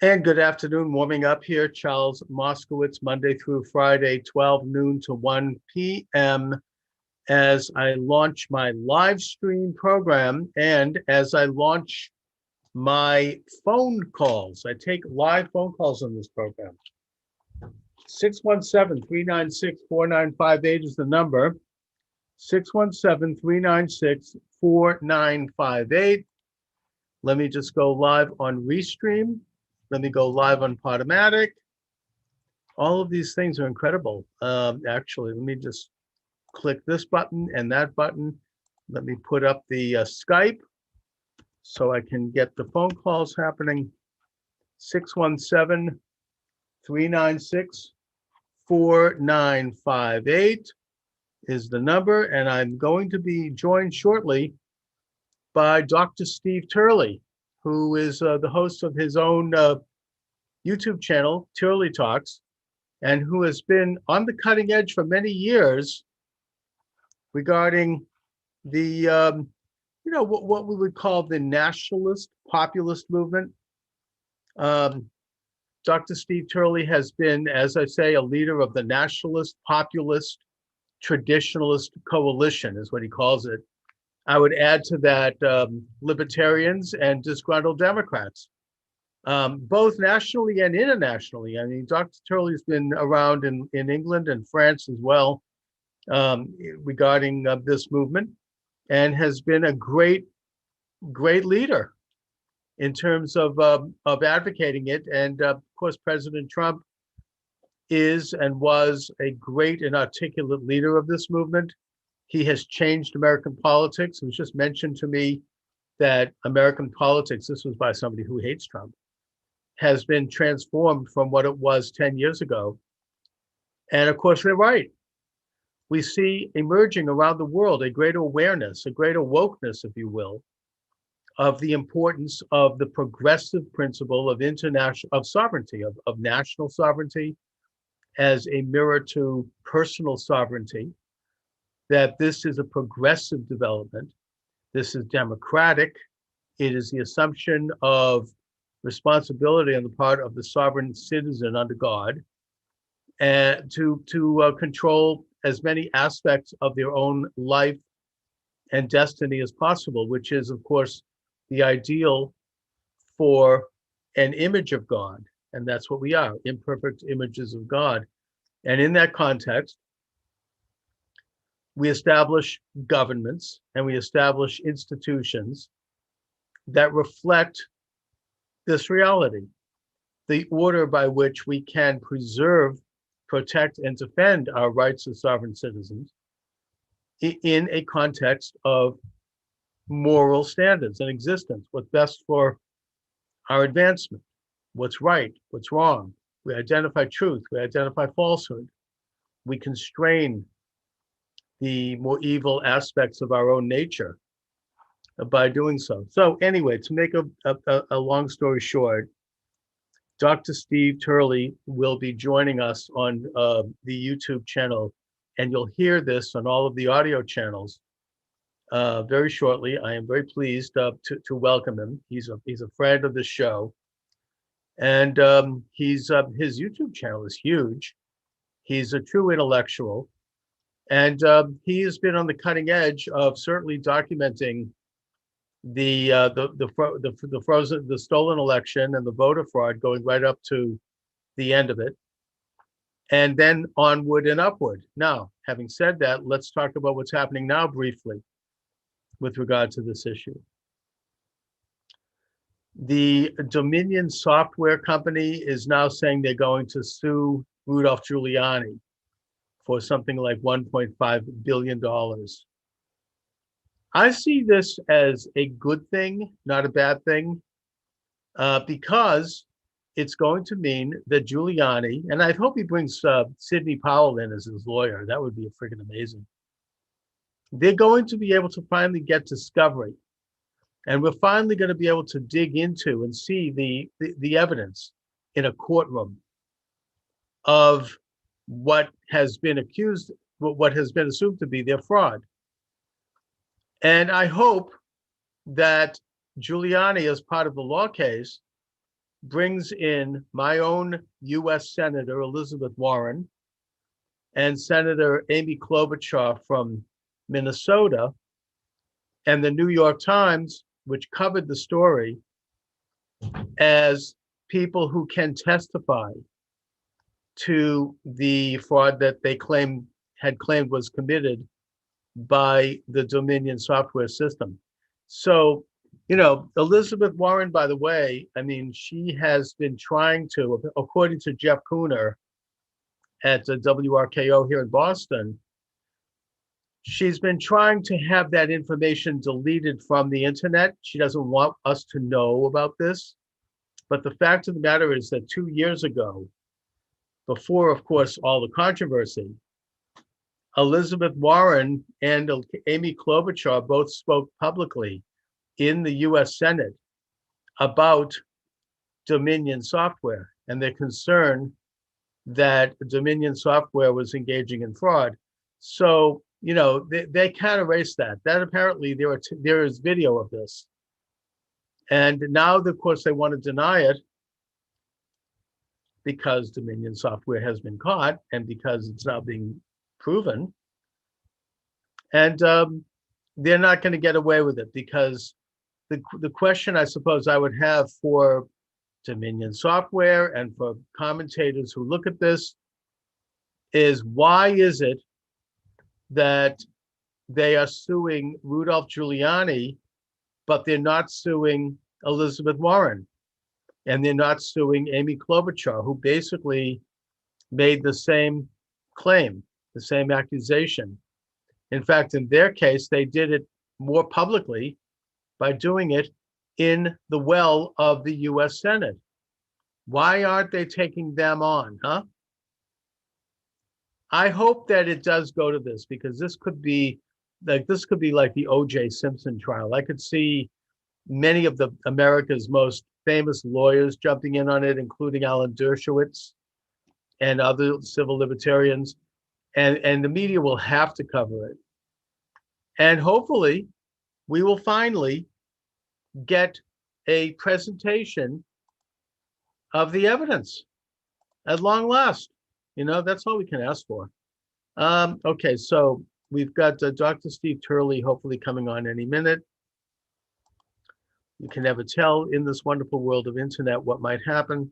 And good afternoon, warming up here, Charles Moscowitz, Monday through Friday, 12 noon to 1 p.m. as I launch my live stream program and as I launch my phone calls. I take live phone calls on this program. 617-396-4958 is the number. 617-396-4958. Let me just go live on Restream. Let me go live on Podomatic. All of these things are incredible. Actually, let me just click this button and that button. Let me put up the Skype so I can get the phone calls happening. 617-396-4958 is the number. And I'm going to be joined shortly by Dr. Steve Turley, who is the host of his own YouTube channel, Turley Talks, and who has been on the cutting edge for many years regarding the, what we would call the nationalist populist movement. Dr. Steve Turley has been, as I say, a leader of the nationalist populist traditionalist coalition, is what he calls it. I would add to that libertarians and disgruntled Democrats, both nationally and internationally. I mean, Dr. Turley's been around in England and France as well regarding this movement, and has been a great leader in terms of advocating it. And of course, President Trump is and was a great and articulate leader of this movement. He has changed American politics. It was just mentioned to me that American politics, this was by somebody who hates Trump, has been transformed from what it was 10 years ago. And of course, they're right. We see emerging around the world a greater awareness, a greater wokeness, if you will, of the importance of the progressive principle of sovereignty, of national sovereignty as a mirror to personal sovereignty, that this is a progressive development. This is democratic. It is the assumption of responsibility on the part of the sovereign citizen under God, and to control as many aspects of their own life and destiny as possible, which is, of course, the ideal for an image of God. And that's what we are, imperfect images of God. And in that context, we establish governments and we establish institutions that reflect this reality, the order by which we can preserve, protect, and defend our rights as sovereign citizens in a context of moral standards and existence, what's best for our advancement, what's right, what's wrong. We identify truth, we identify falsehood, we constrain the more evil aspects of our own nature by doing so. So anyway, to make a long story short, Dr. Steve Turley will be joining us on the YouTube channel, and you'll hear this on all of the audio channels very shortly. I am very pleased to welcome him. He's a friend of the show, and his YouTube channel is huge. He's a true intellectual, and he has been on the cutting edge of certainly documenting the stolen election and the voter fraud, going right up to the end of it, and then onward and upward. Now, having said that, let's talk about what's happening now briefly with regard to this issue. The Dominion software company is now saying they're going to sue Rudolph Giuliani for something like $1.5 billion. I see this as a good thing, not a bad thing, because it's going to mean that Giuliani, and I hope he brings Sidney Powell in as his lawyer. That would be freaking amazing. They're going to be able to finally get discovery, and we're finally going to be able to dig into and see the evidence in a courtroom of what has been accused, what has been assumed to be their fraud. And I hope that Giuliani, as part of the law case, brings in my own US Senator Elizabeth Warren and Senator Amy Klobuchar from Minnesota, and the New York Times, which covered the story, as people who can testify to the fraud that they had claimed was committed by the Dominion software system. So, Elizabeth Warren, by the way, I mean, she has been trying to, according to Jeff Kuhner at WRKO here in Boston, she's been trying to have that information deleted from the internet. She doesn't want us to know about this. But the fact of the matter is that 2 years ago, before, of course, all the controversy, Elizabeth Warren and Amy Klobuchar both spoke publicly in the US Senate about Dominion software and their concern that Dominion software was engaging in fraud. So, they can't erase that. That apparently there is video of this. And now, of course, they want to deny it because Dominion software has been caught and because it's now being proven. And they're not going to get away with it, because the question I suppose I would have for Dominion software and for commentators who look at this is, why is it that they are suing Rudolph Giuliani, but they're not suing Elizabeth Warren, and they're not suing Amy Klobuchar, who basically made the same claim, the same accusation? In fact, in their case, they did it more publicly by doing it in the well of the US Senate. Why aren't they taking them on, huh? I hope that it does go to this, because this could be like the O.J. Simpson trial. I could see many of America's most famous lawyers jumping in on it, including Alan Dershowitz and other civil libertarians, and the media will have to cover it. And hopefully, we will finally get a presentation of the evidence at long last. That's all we can ask for. Okay, so we've got Dr. Steve Turley hopefully coming on any minute. You can never tell in this wonderful world of internet what might happen.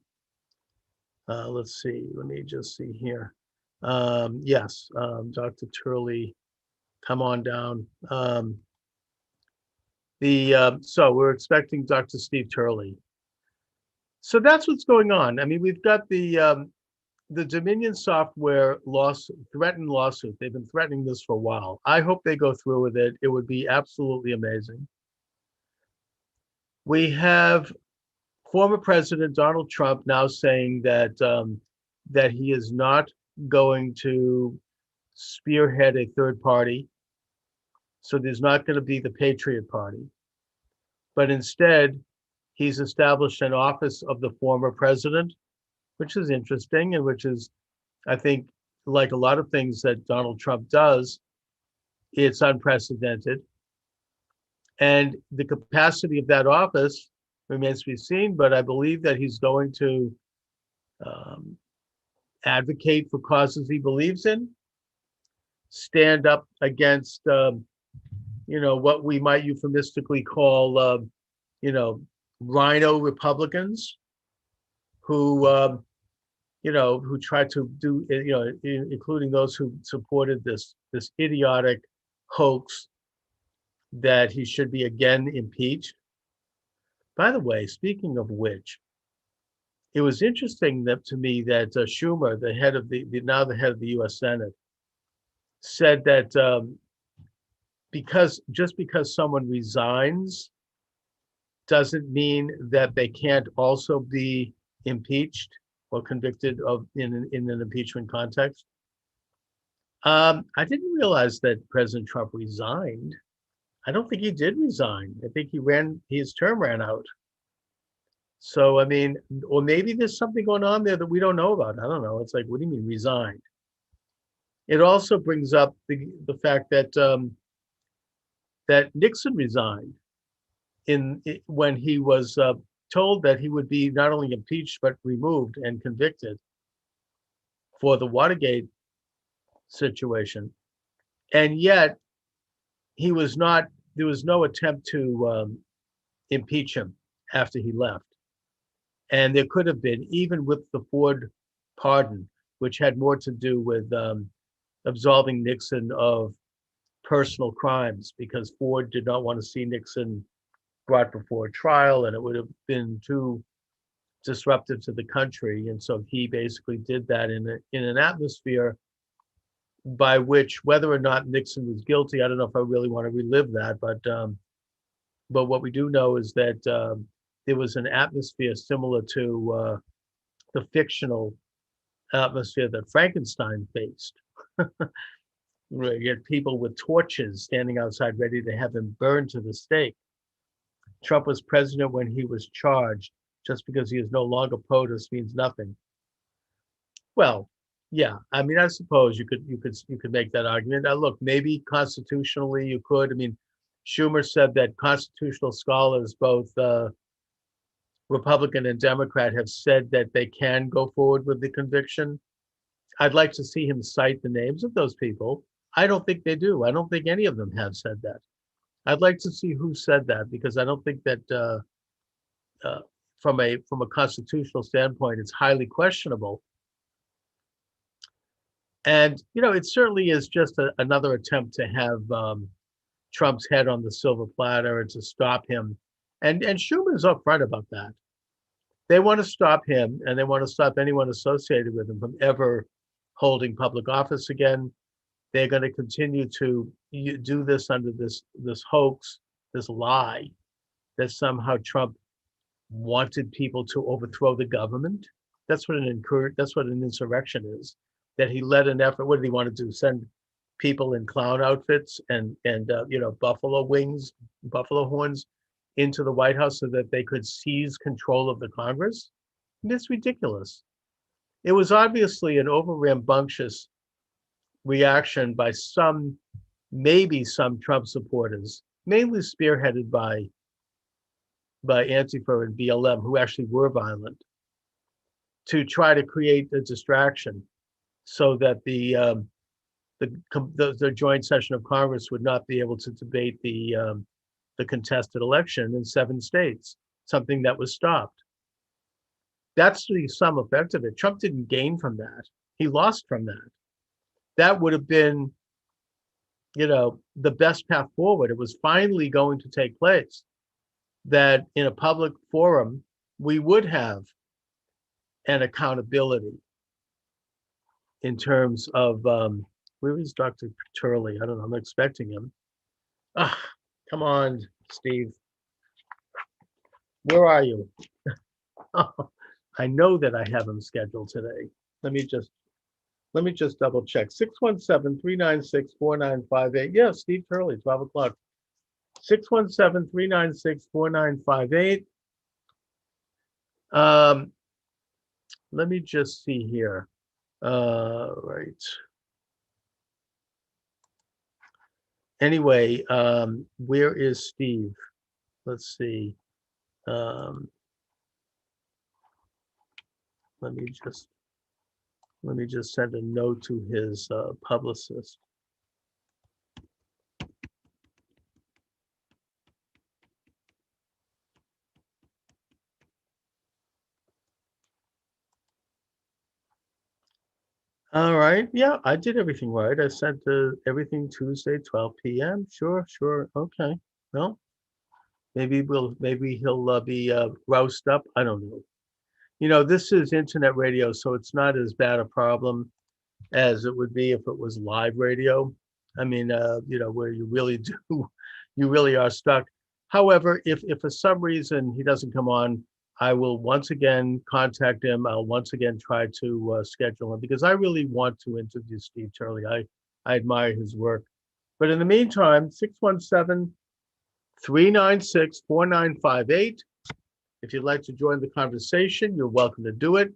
Let's see, let me just see here. Yes, Dr. Turley, come on down. So we're expecting Dr. Steve Turley. So that's what's going on. I mean, we've got the Dominion software threatened lawsuit. They've been threatening this for a while. I hope they go through with it. It would be absolutely amazing. We have former President Donald Trump now saying that that he is not going to spearhead a third party. So there's not going to be the Patriot Party, but instead he's established an office of the former president, which is interesting, and which is, I think, like a lot of things that Donald Trump does, it's unprecedented. And the capacity of that office remains to be seen, but I believe that he's going to advocate for causes he believes in, stand up against, what we might euphemistically call, rhino Republicans who try to do, including those who supported this idiotic hoax that he should be again impeached. By the way, speaking of which, it was interesting to me that Schumer, the head of the the U.S. Senate, said that because someone resigns doesn't mean that they can't also be impeached or convicted in an impeachment context. I didn't realize that President Trump resigned. I don't think he did resign. I think his term ran out. So, I mean, or maybe there's something going on there that we don't know about. I don't know. It's like, what do you mean resigned? It also brings up the fact that that Nixon resigned when he was told that he would be not only impeached, but removed and convicted for the Watergate situation. And yet he was not, there was no attempt to impeach him after he left. And there could have been, even with the Ford pardon, which had more to do with absolving Nixon of personal crimes, because Ford did not want to see Nixon brought before a trial, and it would have been too disruptive to the country. And so he basically did that in an atmosphere by which, whether or not Nixon was guilty, I don't know if I really want to relive that, but what we do know is that there was an atmosphere similar to the fictional atmosphere that Frankenstein faced. Where you had people with torches standing outside ready to have him burned to the stake. Trump was president when he was charged. Just because he is no longer POTUS means nothing. Well, yeah, I mean, I suppose you could make that argument. Now, look, maybe constitutionally you could. I mean, Schumer said that constitutional scholars, both Republican and Democrat, have said that they can go forward with the conviction. I'd like to see him cite the names of those people. I don't think they do. I don't think any of them have said that. I'd like to see who said that, because I don't think that from a constitutional standpoint, it's highly questionable. And it certainly is just another attempt to have Trump's head on the silver platter and to stop him. And Schumer's upfront about that. They want to stop him, and they want to stop anyone associated with him from ever holding public office again. They're going to continue to do this under this hoax, this lie that somehow Trump wanted people to overthrow the government. That's what an insurrection is. That he led an effort. What did he want to do? Send people in clown outfits and buffalo wings, buffalo horns into the White House so that they could seize control of the Congress? It's ridiculous. It was obviously an over rambunctious reaction by maybe some Trump supporters, mainly spearheaded by Antifa and BLM, who actually were violent, to try to create a distraction so that the joint session of Congress would not be able to debate the contested election in 7 states, something that was stopped. That's the sum effect of it. Trump didn't gain from that. He lost from that. That would have been, the best path forward. It was finally going to take place, that in a public forum, we would have an accountability in terms of, where is Dr. Turley? I don't know, I'm expecting him. Come on, Steve. Where are you? I know that I have him scheduled today. Let me just double check. 617-396-4958. Yeah, Steve Turley, 12 o'clock. 617-396-4958. Let me just see here. Right. Anyway, where is Steve? Let's see. Let me just send a note to his publicist. All right. Yeah, I did everything right. I sent everything Tuesday, 12 p.m. Sure. Okay. Well, maybe he'll be roused up. I don't know. This is internet radio, so it's not as bad a problem as it would be if it was live radio. I mean, where you really are stuck. However, if for some reason he doesn't come on, I will once again contact him. I'll once again try to schedule him, because I really want to interview Steve Turley. I admire his work. But in the meantime, 617-396-4958. If you'd like to join the conversation, you're welcome to do it.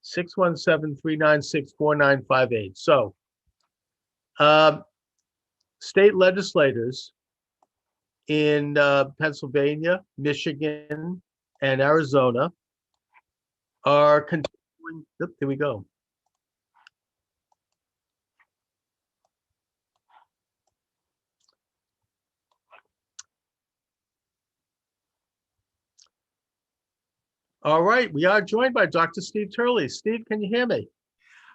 617-396-4958. So, state legislators in Pennsylvania, Michigan, and Arizona are continuing. Oop, there we go. All right, we are joined by Dr. Steve Turley. Steve, can you hear me?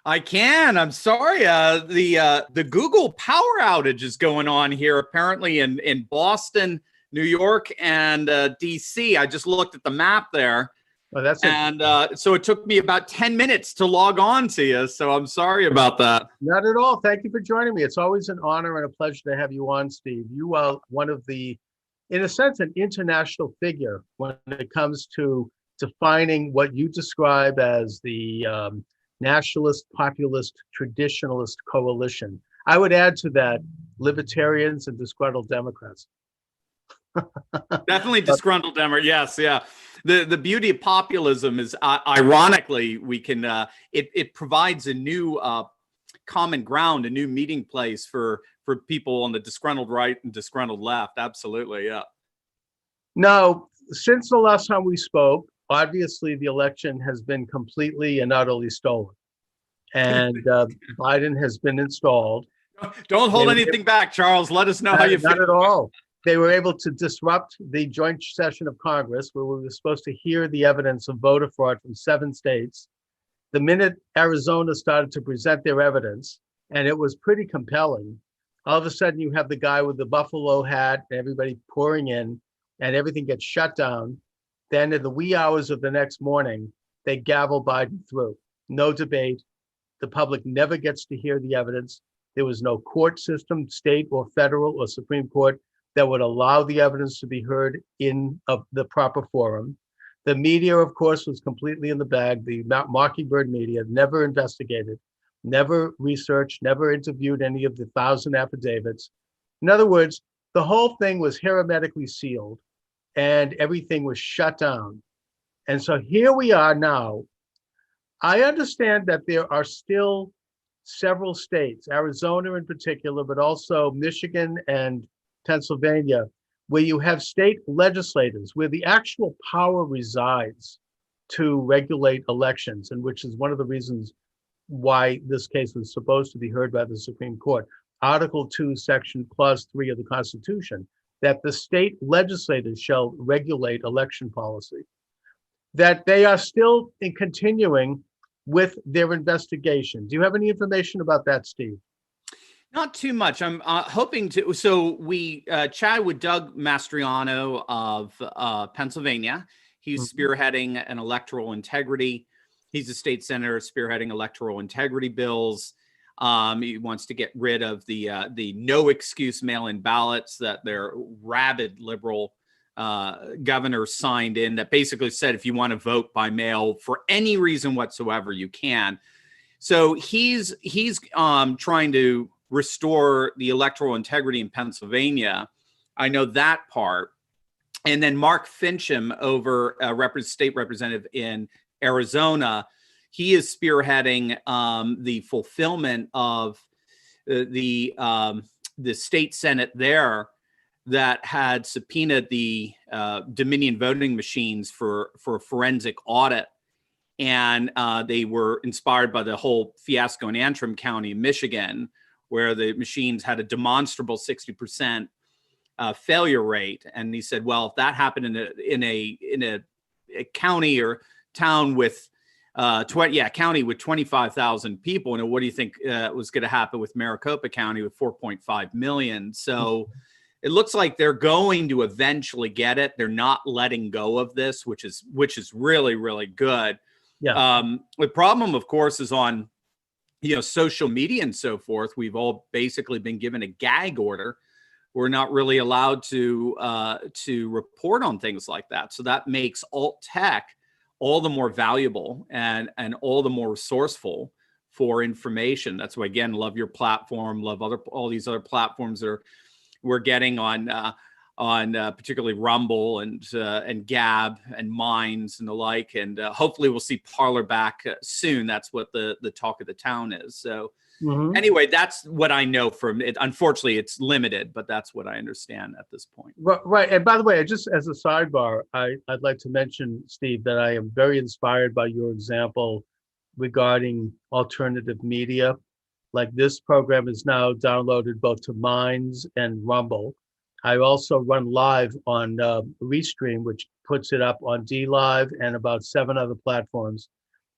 I can. I'm sorry. The Google power outage is going on here apparently in Boston, New York, and DC. I just looked at the map there. Oh, that's and so it took me about 10 minutes to log on to you. So I'm sorry about that. Not at all. Thank you for joining me. It's always an honor and a pleasure to have you on, Steve. You are one of the, in a sense, an international figure when it comes to defining what you describe as the nationalist, populist, traditionalist coalition. I would add to that libertarians and disgruntled Democrats. Definitely disgruntled Democrat. Yes, yeah. The beauty of populism is, ironically, we can it provides a new common ground, a new meeting place for people on the disgruntled right and disgruntled left. Absolutely, yeah. Now, since the last time we spoke, obviously the election has been completely and utterly stolen, and Biden has been installed. Don't hold anything back, Charles. Let us know how you feel. Not at all. They were able to disrupt the joint session of Congress, where we were supposed to hear the evidence of voter fraud from 7 states. The minute Arizona started to present their evidence, and it was pretty compelling, all of a sudden you have the guy with the buffalo hat and everybody pouring in, and everything gets shut down. Then in the wee hours of the next morning, they gavel Biden through. No debate. The public never gets to hear the evidence. There was no court system, state or federal or Supreme Court, that would allow the evidence to be heard in the proper forum. The media, of course, was completely in the bag. The Mockingbird media never investigated, never researched, never interviewed any of the 1,000 affidavits. In other words, the whole thing was hermetically sealed and everything was shut down. And so here we are now. I understand that there are still several states, Arizona in particular, but also Michigan and Pennsylvania, where you have state legislators, where the actual power resides to regulate elections, and which is one of the reasons why this case was supposed to be heard by the Supreme Court. Article 2, Section Clause 3 of the Constitution, that the state legislators shall regulate election policy, that they are still continuing with their investigation. Do you have any information about that, Steve? Not too much. I'm hoping to. So we chatted with Doug Mastriano of Pennsylvania. He's spearheading an electoral integrity. He's a state senator spearheading electoral integrity bills. He wants to get rid of the no excuse mail-in ballots that their rabid liberal governor signed in, that basically said if you want to vote by mail for any reason whatsoever, you can. So he's trying to restore the electoral integrity in Pennsylvania. I know that part. And then Mark Fincham, over state representative in Arizona, he is spearheading the fulfillment of the state Senate there that had subpoenaed the Dominion voting machines for a forensic audit. And they were inspired by the whole fiasco in Antrim County, Michigan, where the machines had a demonstrable 60% failure rate. And he said, well, if that happened in a county or town with county with 25,000 people, and what do you think was going to happen with Maricopa County with 4.5 million? So it looks like they're going to eventually get it. They're not letting go of this, which is really, really good. Yeah. The problem, of course, is on social media and so forth. We've all basically been given a gag order. We're not really allowed to report on things like that. So that makes alt tech all the more valuable and all the more resourceful for information. That's why, again, love your platform, love all these other platforms that we're getting on particularly Rumble and Gab and Minds and the like. And hopefully we'll see Parler back soon. That's what the talk of the town is. So Mhm. Anyway, that's what I know from it. Unfortunately, it's limited, but that's what I understand at this point. Right. And by the way, just as a sidebar, I'd like to mention, Steve, that I am very inspired by your example regarding alternative media. Like this program is now downloaded both to Minds and Rumble. I also run live on Restream, which puts it up on D Live and about 7 other platforms.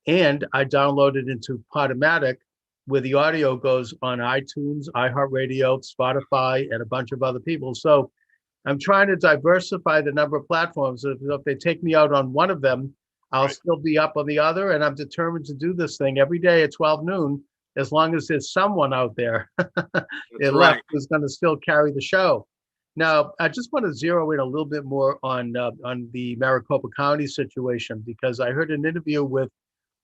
And I downloaded into Podomatic, where the audio goes on iTunes, iHeartRadio, Spotify, and a bunch of other people. So I'm trying to diversify the number of platforms. If they take me out on one of them, I'll Right. still be up on the other. And I'm determined to do this thing every day at 12 noon, as long as there's someone out there That's left right. who's going to still carry the show. Now, I just want to zero in a little bit more on the Maricopa County situation, because I heard an interview with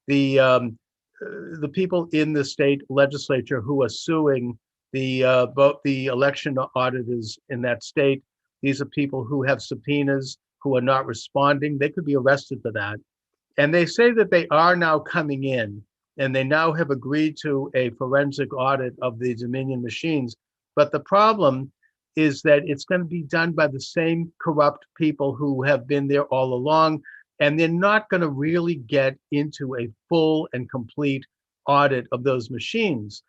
the um, the people in the state legislature who are suing both the election auditors in that state. These are people who have subpoenas, who are not responding. They could be arrested for that. And they say that they are now coming in, and they now have agreed to a forensic audit of the Dominion machines. But the problem is that it's going to be done by the same corrupt people who have been there all along, and they're not going to really get into a full and complete audit of those machines.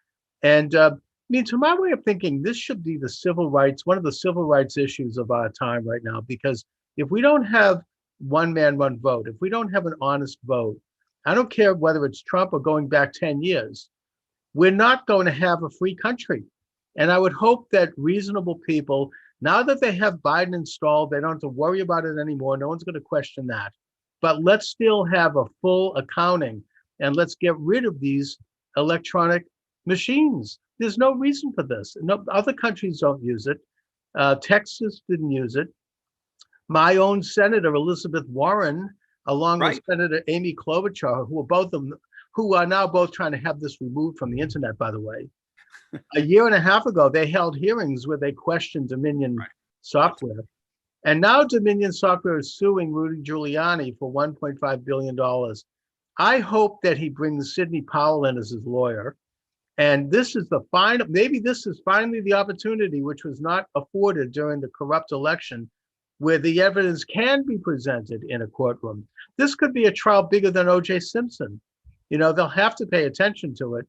And I mean, to my way of thinking, this should be one of the civil rights issues of our time right now, because if we don't have one man, one vote, if we don't have an honest vote, I don't care whether it's Trump or going back 10 years, we're not going to have a free country. And I would hope that reasonable people, now that they have Biden installed, they don't have to worry about it anymore. No one's going to question that. But let's still have a full accounting, and let's get rid of these electronic machines. There's no reason for this. No, other countries don't use it. Texas didn't use it. My own Senator Elizabeth Warren, along with Right. Senator Amy Klobuchar, who are now both trying to have this removed from the internet, by the way. A year and a half ago, they held hearings where they questioned Dominion Right. software. And now Dominion Software is suing Rudy Giuliani for $1.5 billion. I hope that he brings Sidney Powell in as his lawyer. And this is maybe this is finally the opportunity, which was not afforded during the corrupt election, where the evidence can be presented in a courtroom. This could be a trial bigger than O.J. Simpson. They'll have to pay attention to it.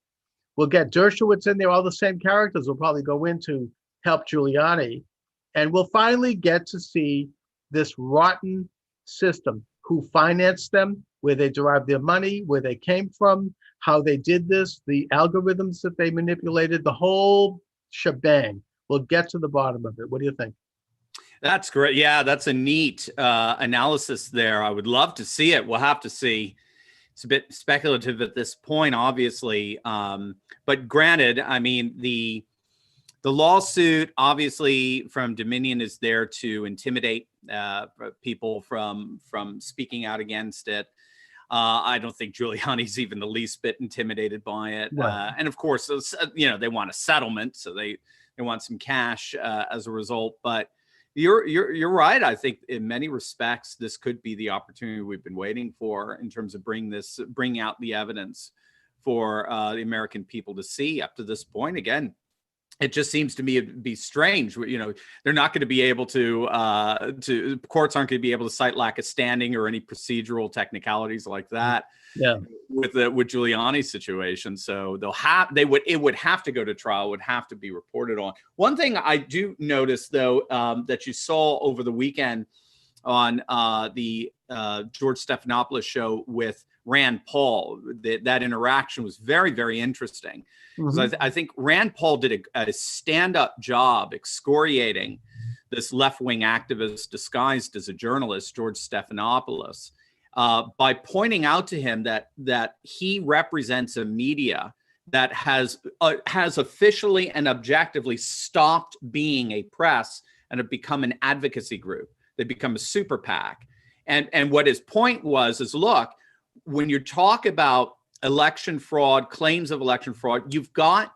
We'll get Dershowitz in there. All the same characters will probably go in to help Giuliani. And we'll finally get to see this rotten system, who financed them, where they derived their money, where they came from, how they did this, the algorithms that they manipulated, the whole shebang. We'll get to the bottom of it. What do you think? That's great. Yeah, that's a neat analysis there. I would love to see it. We'll have to see. It's a bit speculative at this point, obviously. But granted, I mean, the lawsuit, obviously, from Dominion is there to intimidate people from speaking out against it. I don't think Giuliani's even the least bit intimidated by it. Right. And of course, they want a settlement, so they want some cash as a result. But you're right. I think in many respects, this could be the opportunity we've been waiting for in terms of bring out the evidence for the American people to see. Up to this point, again, it just seems to me it'd be strange. They're not going to be able to courts aren't going to be able to cite lack of standing or any procedural technicalities like that. Yeah. With Giuliani's situation. So it would have to go to trial, would have to be reported on. One thing I do notice, though, that you saw over the weekend on the George Stephanopoulos show with Rand Paul, that interaction was very, very interesting. Because I think Rand Paul did a stand-up job excoriating this left-wing activist disguised as a journalist, George Stephanopoulos, by pointing out to him that he represents a media that has officially and objectively stopped being a press and have become an advocacy group. They become a super PAC. And what his point was is, look, when you talk about election fraud, claims of election fraud, you've got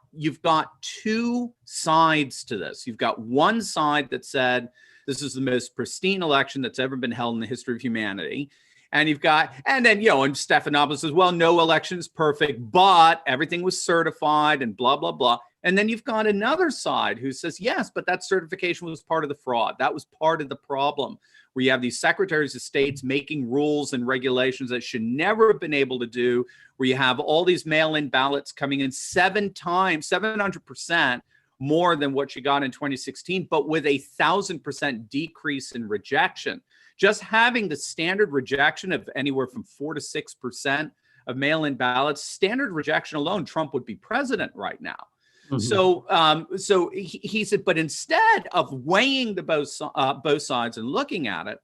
two sides to this. You've got one side that said this is the most pristine election that's ever been held in the history of humanity. And you've got, and then, and Stephanopoulos says, well, no election is perfect, but everything was certified and blah, blah, blah. And then you've got another side who says, yes, but that certification was part of the fraud. That was part of the problem, where you have these secretaries of states making rules and regulations that should never have been able to do, where you have all these mail-in ballots coming in 700% more than what you got in 2016, but with 1,000% decrease in rejection. Just having the standard rejection of anywhere from 4 to 6% of mail-in ballots, standard rejection alone, Trump would be president right now. Mm-hmm. So he said, but instead of weighing the both sides and looking at it,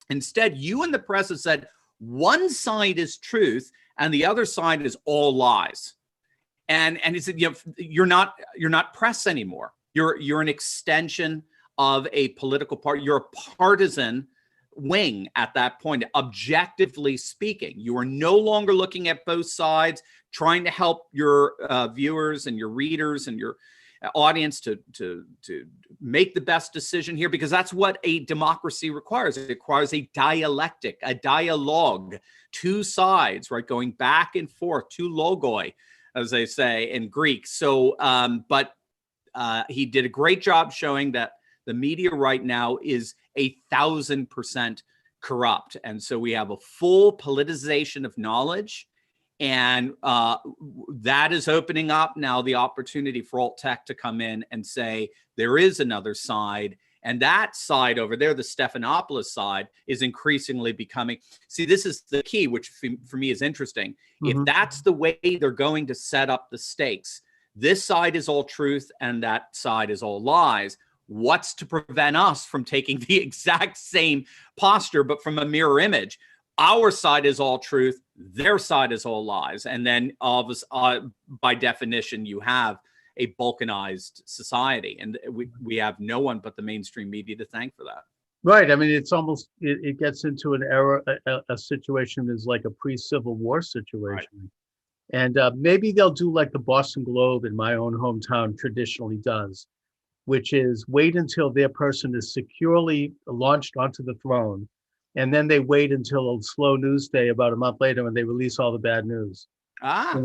instead you and the press have said one side is truth and the other side is all lies. And he said, you're not press anymore. You're an extension of a political party. You're a partisan wing at that point, objectively speaking. You are no longer looking at both sides, trying to help your viewers and your readers and your audience to make the best decision here, because that's what a democracy requires. It requires a dialectic, a dialogue, two sides, right, going back and forth, two logoi, as they say in Greek. So, but he did a great job showing that the media right now is 1,000% corrupt. And so we have a full politicization of knowledge. And that is opening up now the opportunity for alt tech to come in and say, there is another side. And that side over there, the Stephanopoulos side, is increasingly becoming, see, this is the key, which for me is interesting. Mm-hmm. If that's the way they're going to set up the stakes, this side is all truth and that side is all lies. What's to prevent us from taking the exact same posture, but from a mirror image? Our side is all truth, their side is all lies. And then all of us, by definition, you have a balkanized society. And we have no one but the mainstream media to thank for that. Right. I mean, it's almost, it gets into an era, a situation that's like a pre-Civil War situation. Right. And maybe they'll do like the Boston Globe in my own hometown traditionally does, which is wait until their person is securely launched onto the throne. And then they wait until a slow news day about a month later when they release all the bad news. That's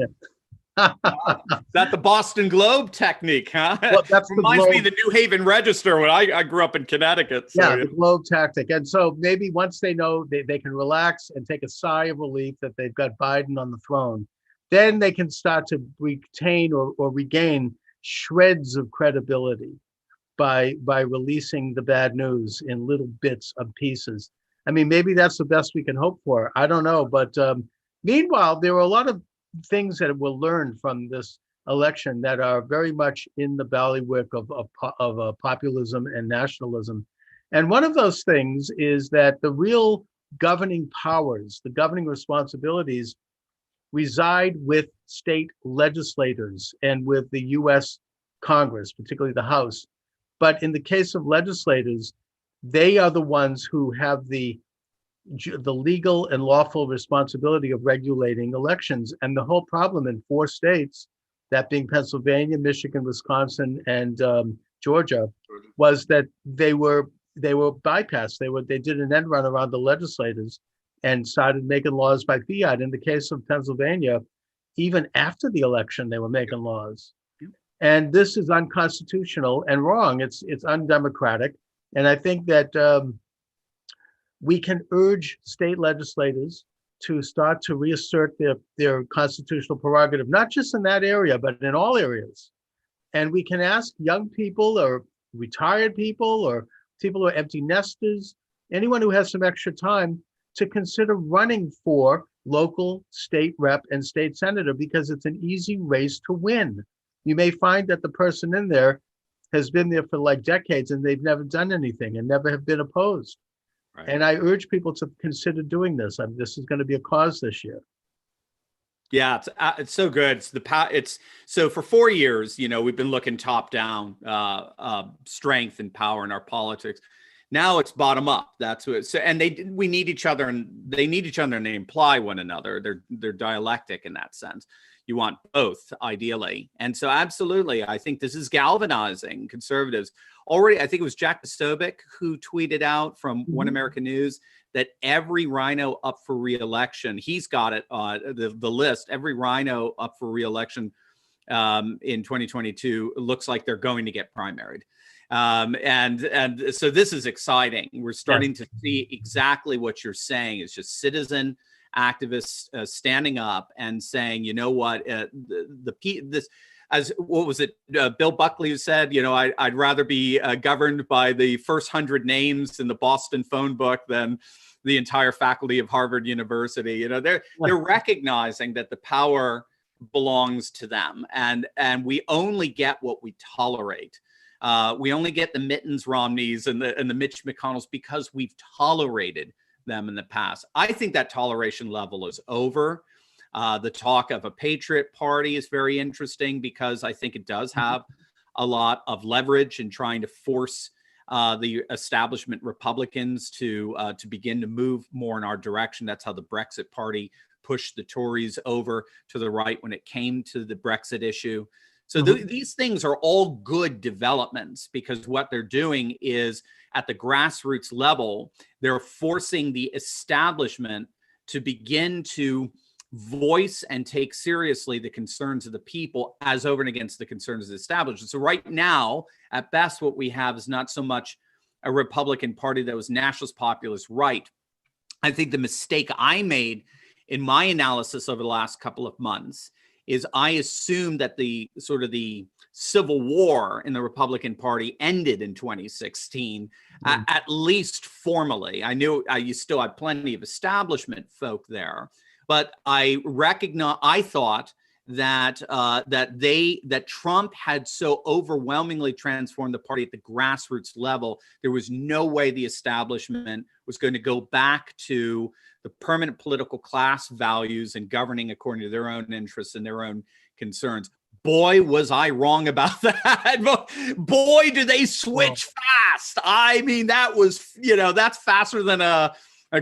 the Boston Globe technique, huh? Well, that reminds me of the New Haven Register when I grew up in Connecticut. So, the Globe tactic. And so maybe once they know they can relax and take a sigh of relief that they've got Biden on the throne, then they can start to retain or regain shreds of credibility by releasing the bad news in little bits and pieces. I mean, maybe that's the best we can hope for. I don't know. But meanwhile, there were a lot of things that were learned from this election that are very much in the bailiwick of populism and nationalism. And one of those things is that the real governing powers, the governing responsibilities reside with state legislators and with the US Congress, particularly the House. But in the case of legislators, they are the ones who have the legal and lawful responsibility of regulating elections. And the whole problem in 4 states, that being Pennsylvania, Michigan, Wisconsin, and Georgia, was that they were bypassed. They did an end run around the legislators and started making laws by fiat. In the case of Pennsylvania, even after the election, they were making laws. And this is unconstitutional and wrong. It's undemocratic. And I think that we can urge state legislators to start to reassert their constitutional prerogative, not just in that area, but in all areas. And we can ask young people or retired people or people who are empty nesters, anyone who has some extra time, to consider running for local, state rep and state senator, because it's an easy race to win. You may find that the person in there has been there for like decades and they've never done anything and never have been opposed. Right. And I urge people to consider doing this. This is going to be a cause this year. Yeah, it's so good. It's so for 4 years, we've been looking top down, strength and power in our politics. Now it's bottom up. That's what. So, and we need each other, and they need each other, and they imply one another. They're dialectic in that sense. You want both, ideally. And so absolutely, I think this is galvanizing conservatives already, I think it was Jack Posobiec who tweeted out from One American News that every rhino up for re-election, he's got it the list, every rhino up for re-election in 2022 looks like they're going to get primaried. And so this is exciting. We're starting to see exactly what you're saying. It's just citizen activists standing up and saying, you know what, as what was it, Bill Buckley who said, you know, I'd rather be governed by the first 100 names in the Boston phone book than the entire faculty of Harvard University. You know, they're recognizing that the power belongs to them, and we only get what we tolerate. We only get the Mittens Romneys and the Mitch McConnells because we've tolerated them in the past. I think that toleration level is over. The talk of a Patriot Party is very interesting because I think it does have a lot of leverage in trying to force the establishment Republicans to begin to move more in our direction. That's how the Brexit Party pushed the Tories over to the right when it came to the Brexit issue. So these things are all good developments because what they're doing is at the grassroots level, they're forcing the establishment to begin to voice and take seriously the concerns of the people as over and against the concerns of the establishment. So right now, at best, what we have is not so much a Republican Party that was nationalist populist right. I think the mistake I made in my analysis over the last couple of months is I assumed that the sort of the civil war in the Republican Party ended in 2016, at least formally. I knew you still had plenty of establishment folk there, but I thought that that Trump had so overwhelmingly transformed the party at the grassroots level, there was no way the establishment was going to go back to the permanent political class values and governing according to their own interests and their own concerns. Boy, was I wrong about that. Boy, do they switch fast. I mean, that was, you know, that's faster than a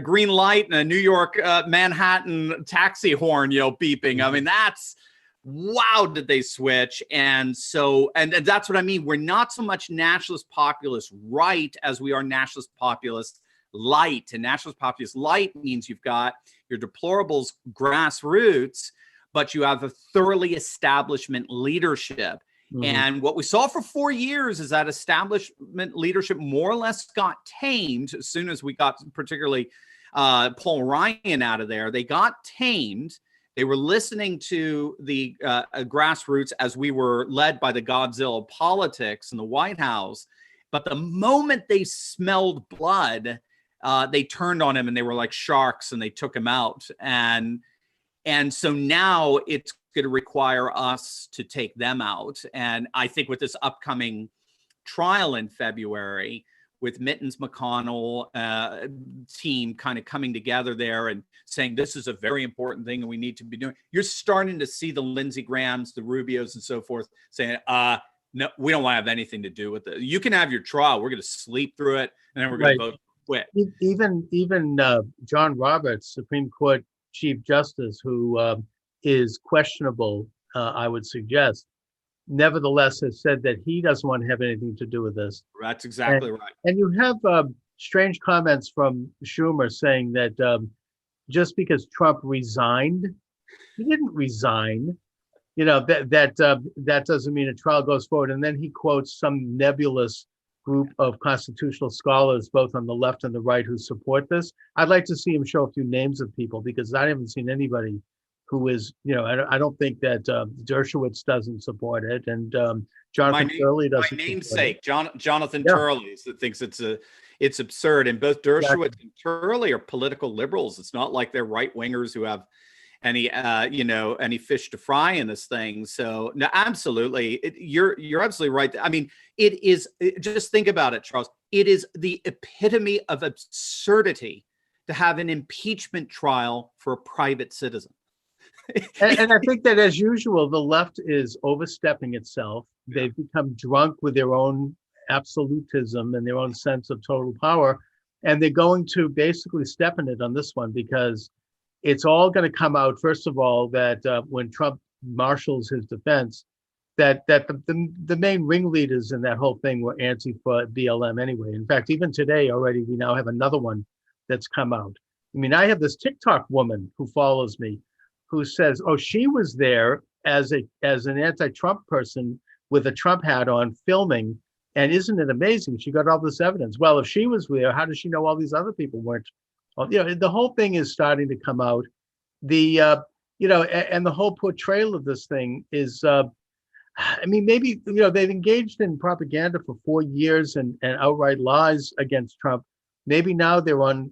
green light and a New York, Manhattan taxi horn, you know, beeping. I mean, that's, wow, did they switch. And so, and that's what I mean. We're not so much nationalist populist right as we are nationalist populist light. And nationalist populist light means you've got your deplorables grassroots, but you have a thoroughly establishment leadership. And what we saw for 4 years is that establishment leadership more or less got tamed as soon as we got particularly Paul Ryan out of there. They got tamed. They were listening to the grassroots as we were led by the Godzilla politics in the White House. But the moment they smelled blood, they turned on him and they were like sharks and they took him out. And so now it's going to require us to take them out. And I think with this upcoming trial in February, with Mittens McConnell team kind of coming together there and saying this is a very important thing and we need to be doing, you're starting to see the Lindsey Grahams, the Rubios and so forth saying, no, we don't want to have anything to do with it. You can have your trial. We're going to sleep through it and then we're going to vote to quit. Even John Roberts, Supreme Court Chief Justice, who is questionable, I would suggest, nevertheless has said that he doesn't want to have anything to do with this. That's exactly right. And you have strange comments from Schumer saying that just because Trump resigned, he didn't resign. You know, that doesn't mean a trial goes forward. And then he quotes some nebulous group of constitutional scholars, both on the left and the right, who support this. I'd like to see him show a few names of people because I haven't seen anybody who is, you know, I don't think that Dershowitz doesn't support it, and Jonathan Turley doesn't. My namesake, Jonathan Turley, thinks it's absurd, and both Dershowitz and Turley are political liberals. It's not like they're right wingers who have any any fish to fry in this thing. So no, absolutely, you're absolutely right. I mean, it is. Just think about it, Charles. It is the epitome of absurdity to have an impeachment trial for a private citizen. and I think that, as usual, the left is overstepping itself. They've become drunk with their own absolutism and their own sense of total power, and they're going to basically step in it on this one because it's all going to come out, first of all, that when Trump marshals his defense, the main ringleaders in that whole thing were Antifa, BLM anyway. In fact, even today already, we now have another one that's come out. I mean, I have this TikTok woman who follows me, who says, "Oh, she was there as an anti-Trump person with a Trump hat on, filming, and isn't it amazing? She got all this evidence. Well, if she was there, how does she know all these other people weren't?" Well, the whole thing is starting to come out. The and the whole portrayal of this thing is. I mean, maybe they've engaged in propaganda for 4 years and outright lies against Trump. Maybe now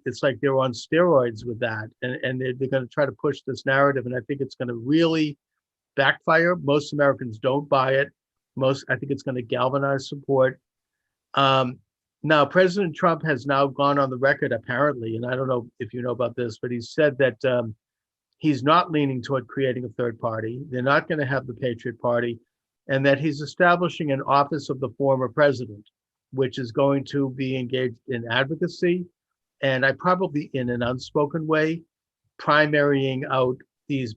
it's like they're on steroids with that, and they're going to try to push this narrative, and I think it's going to really backfire. Most Americans don't buy it. I think it's going to galvanize support. Now, President Trump has now gone on the record, apparently, and I don't know if you know about this, but he said that he's not leaning toward creating a third party. They're not going to have the Patriot Party, and that he's establishing an office of the former president, which is going to be engaged in advocacy, and I probably in an unspoken way, primarying out these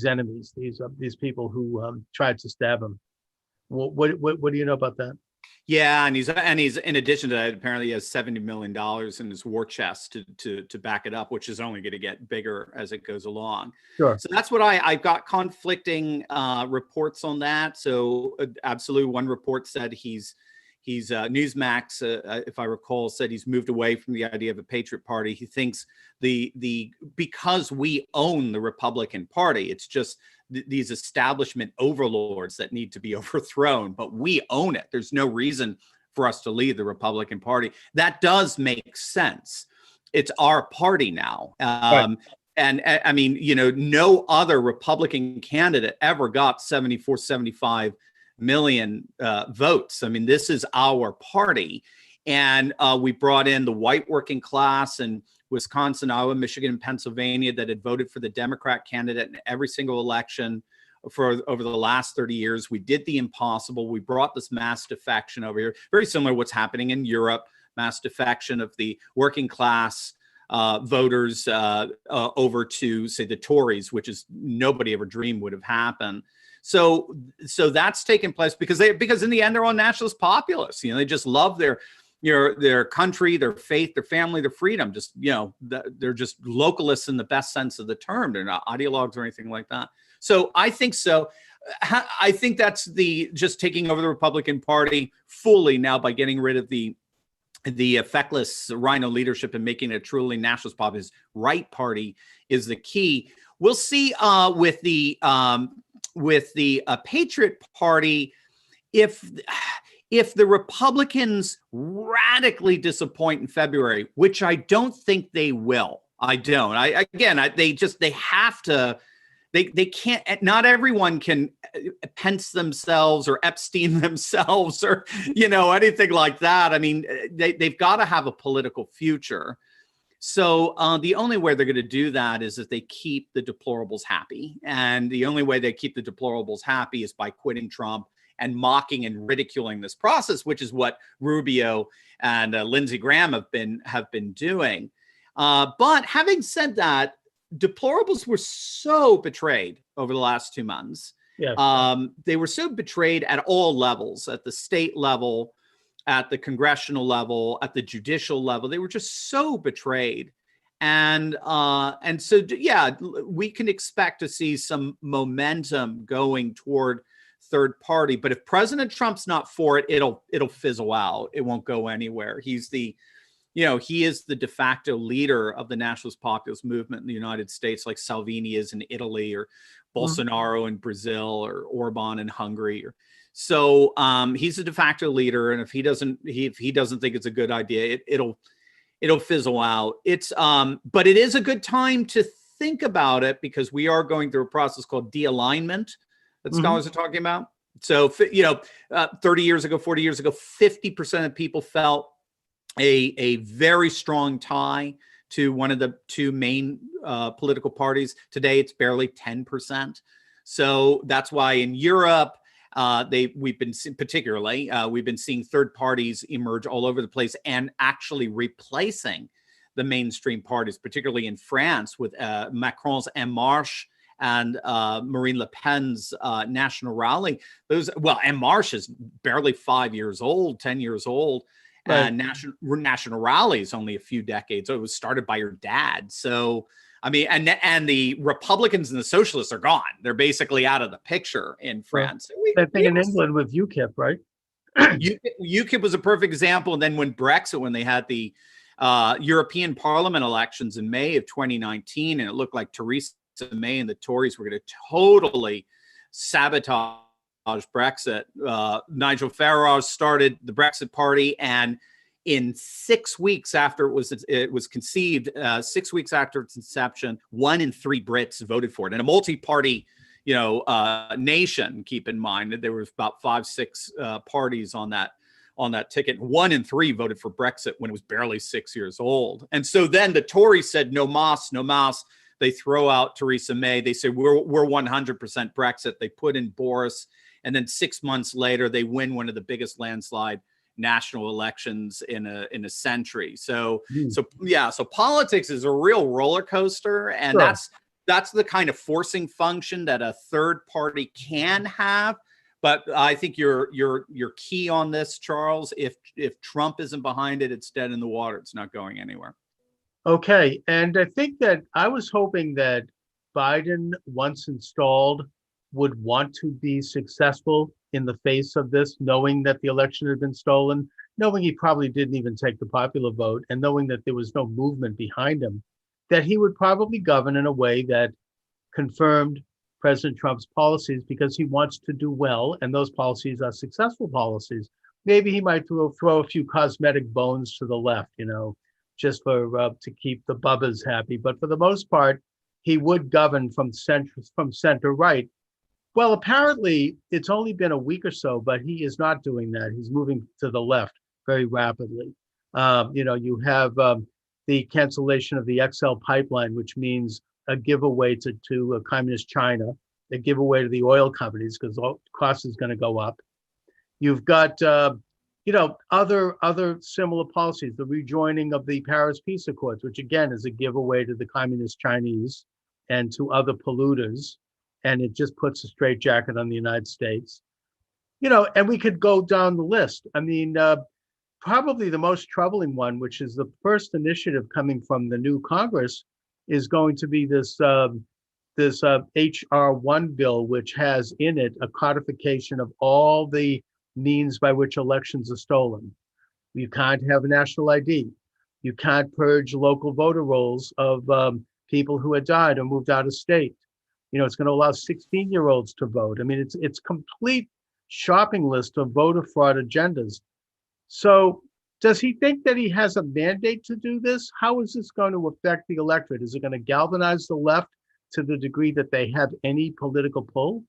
enemies, these people who tried to stab him. What do you know about that? Yeah, and he's in addition to that, apparently he has $70 million in his war chest to back it up, which is only going to get bigger as it goes along. Sure. So that's what I've got conflicting reports on that. So absolutely, one report said he's Newsmax, if I recall, said he's moved away from the idea of a Patriot Party. He thinks because we own the Republican Party, it's just these establishment overlords that need to be overthrown, but we own it. There's no reason for us to leave the Republican Party. That does make sense. It's our party now. Right. And I mean, no other Republican candidate ever got 74, 75 million votes. I mean, this is our party. And we brought in the white working class in Wisconsin, Iowa, Michigan, and Pennsylvania that had voted for the Democrat candidate in every single election for over the last 30 years. We did the impossible. We brought this mass defection over here, very similar to what's happening in Europe, mass defection of the working class voters over to, say, the Tories, which is nobody ever dreamed would have happened. So that's taken place because in the end they're all nationalist populists. They just love their country, their faith, their family, their freedom. Just they're just localists in the best sense of the term. They're not ideologues or anything like that. So I think so. I think that's just taking over the Republican Party fully now by getting rid of the feckless rhino leadership and making it a truly nationalist populist right party is the key. We'll see with the Patriot Party if the Republicans radically disappoint in February, which I don't think they will. I don't. They have to. They can't. Not everyone can Pence themselves or Epstein themselves or anything like that. I mean, they've got to have a political future. So the only way they're going to do that is if they keep the deplorables happy. And the only way they keep the deplorables happy is by quitting Trump and mocking and ridiculing this process, which is what Rubio and Lindsey Graham have been doing. But having said that, deplorables were so betrayed over the last 2 months. Yeah. They were so betrayed at all levels, at the state level, at the congressional level, at the judicial level. They were just so betrayed. And so, yeah, we can expect to see some momentum going toward third party. But if President Trump's not for it, it'll fizzle out. It won't go anywhere. He is the de facto leader of the nationalist populist movement in the United States, like Salvini is in Italy, or Bolsonaro in Brazil, or Orban in Hungary. So he's a de facto leader, and if he doesn't think it's a good idea, it'll fizzle out. But it is a good time to think about it because we are going through a process called de-alignment that scholars are talking about. So 30 years ago, 40 years ago, 50% of people felt a very strong tie to one of the two main political parties. Today, it's barely 10%. So that's why in Europe, we've been seeing third parties emerge all over the place and actually replacing the mainstream parties, particularly in France with Macron's En Marche and Marine Le Pen's National Rally. And Marsh is barely 5 years old, 10 years old. Right. And National Rally is only a few decades. So it was started by your dad. So, I mean, and the Republicans and the socialists are gone. They're basically out of the picture in France. Same thing in England with UKIP, right? UKIP was a perfect example. And then when they had the European Parliament elections in May of 2019, and it looked like Theresa May and the Tories were going to totally sabotage Brexit. Nigel Farage started the Brexit Party, and in 6 weeks after it was conceived, 6 weeks after its inception, 1 in 3 Brits voted for it. And a multi-party, nation. Keep in mind that there was about 5-6 parties on that ticket. 1 in 3 voted for Brexit when it was barely 6 years old. And so then the Tories said, no mas, no mas. They throw out Theresa May. They say, we're 100% Brexit. They put in Boris. And then 6 months later, they win one of the biggest landslide national elections in a century. So politics is a real roller coaster. And Sure. that's the kind of forcing function that a third party can have. But I think you're key on this, Charles. If Trump isn't behind it, it's dead in the water. It's not going anywhere. Okay. And I think that I was hoping that Biden, once installed, would want to be successful in the face of this, knowing that the election had been stolen, knowing he probably didn't even take the popular vote, and knowing that there was no movement behind him, that he would probably govern in a way that confirmed President Trump's policies, because he wants to do well, and those policies are successful policies. Maybe he might throw a few cosmetic bones to the left, just for to keep the bubbas happy. But for the most part, he would govern from center right. Well, apparently, it's only been a week or so, but he is not doing that. He's moving to the left very rapidly. You have the cancellation of the XL pipeline, which means a giveaway to communist China, a giveaway to the oil companies because the cost is going to go up. You've got other similar policies, the rejoining of the Paris Peace Accords, which again is a giveaway to the communist Chinese and to other polluters. And it just puts a straitjacket on the United States. And we could go down the list. I mean, probably the most troubling one, which is the first initiative coming from the new Congress, is going to be this HR1 bill, which has in it a codification of all the means by which elections are stolen. You can't have a national ID. You can't purge local voter rolls of people who had died or moved out of state. It's going to allow 16-year-olds to vote. I mean, it's complete shopping list of voter fraud agendas. So does he think that he has a mandate to do this? How is this going to affect the electorate? Is it going to galvanize the left to the degree that they have any political pull?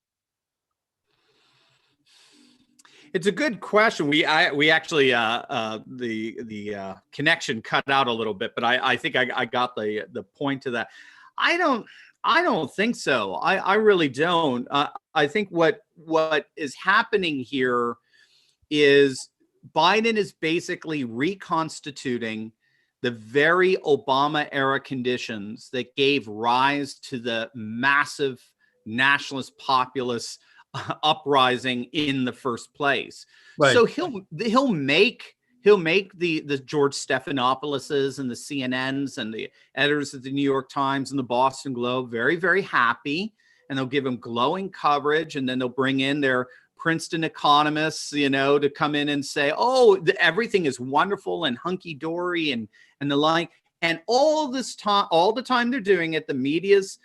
It's a good question. We actually the connection cut out a little bit, but I think I got the point to that. I don't think so. I really don't. I think what is happening here is Biden is basically reconstituting the very Obama era conditions that gave rise to the massive nationalist populist uprising in the first place. Right. So he'll make the George Stephanopoulos and the CNNs and the editors of the New York Times and the Boston Globe very, very happy, and they'll give them glowing coverage, and then they'll bring in their Princeton economists, to come in and say, everything is wonderful and hunky-dory and the like. And all the time they're doing it, the media's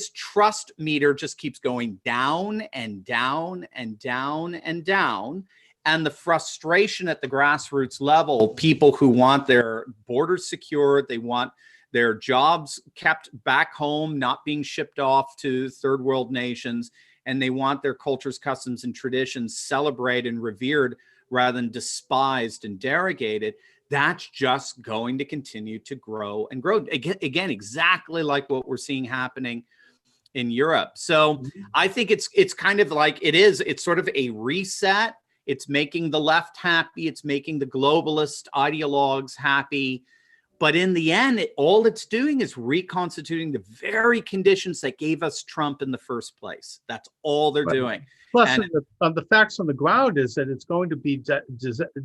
trust meter just keeps going down and down and down and down. And the frustration at the grassroots level, people who want their borders secured, they want their jobs kept back home, not being shipped off to third world nations, and they want their cultures, customs, and traditions celebrated and revered rather than despised and derogated. That's just going to continue to grow and grow. Again, exactly like what we're seeing happening in Europe. So I think it's kind of like it's sort of a reset. It's making the left happy. It's making the globalist ideologues happy. But in the end, all it's doing is reconstituting the very conditions that gave us Trump in the first place. That's all they're doing. Plus, And the facts on the ground is that it's going to be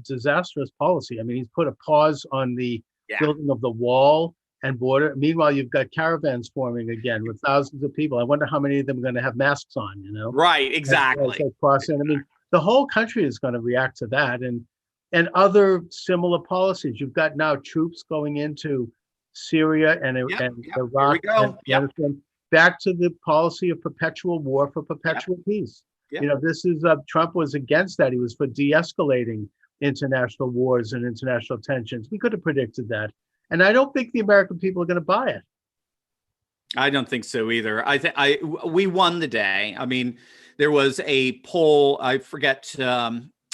disastrous policy. I mean, he's put a pause on the building of the wall and border. Meanwhile, you've got caravans forming again with thousands of people. I wonder how many of them are going to have masks on, Right, exactly. As they cross in. I mean, the whole country is going to react to that and other similar policies. You've got now troops going into Syria and Iraq and Afghanistan. Back to the policy of perpetual war for perpetual peace. This is Trump was against that. He was for de-escalating international wars and international tensions. We could have predicted that. And I don't think the American people are going to buy it. I don't think so either. We won the day. I mean, there was a poll, I forget,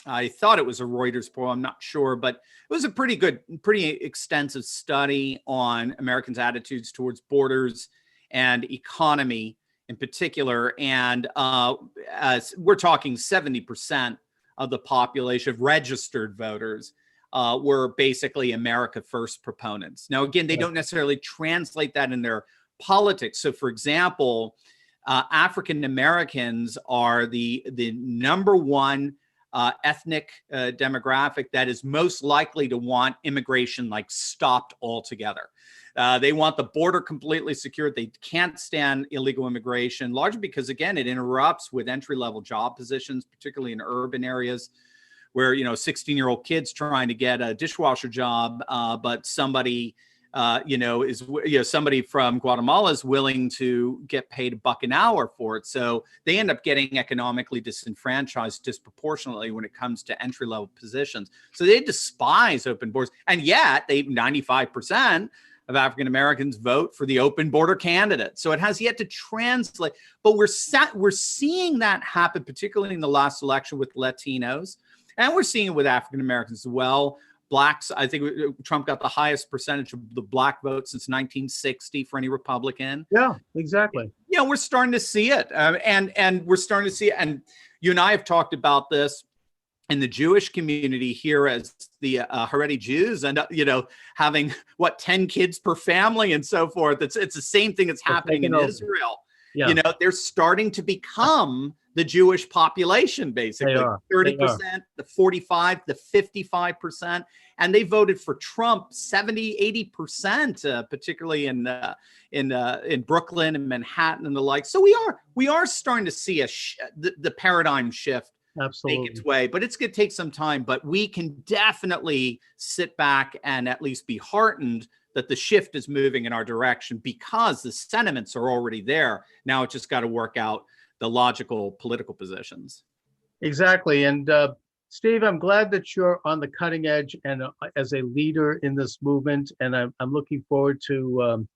I thought it was a Reuters poll, I'm not sure, but it was a pretty extensive study on Americans' attitudes towards borders and economy in particular. And as we're talking 70% of the population of registered voters were basically America First proponents. Now, again, they don't necessarily translate that in their politics. So, for example, African Americans are the number one ethnic demographic that is most likely to want immigration stopped altogether. They want the border completely secured. They can't stand illegal immigration, largely because, again, it interrupts with entry-level job positions, particularly in urban areas where, 16-year-old kids trying to get a dishwasher job, but somebody, somebody from Guatemala is willing to get paid $1 an hour for it. So they end up getting economically disenfranchised disproportionately when it comes to entry-level positions. So they despise open borders, and yet 95% of African Americans vote for the open border candidate. So it has yet to translate, but we're seeing that happen, particularly in the last election with Latinos, and we're seeing it with African Americans as well. Blacks, I think Trump got the highest percentage of the black vote since 1960 for any Republican. Yeah, exactly. We're starting to see it, and we're starting to see it. And you and I have talked about this in the Jewish community here, as the Haredi Jews end up, having 10 kids per family and so forth. It's the same thing that's happening in Israel. Yeah. They're starting to become the Jewish population, basically 30%, the 45%, the 55%, and they voted for Trump 70, 80%, particularly in Brooklyn and Manhattan and the like. So we are starting to see the paradigm shift. Absolutely. Make its way, but it's going to take some time. But we can definitely sit back and at least be heartened that the shift is moving in our direction because the sentiments are already there. Now it's just got to work out the logical political positions. Exactly. And Steve, I'm glad that you're on the cutting edge and as a leader in this movement. And I'm looking forward to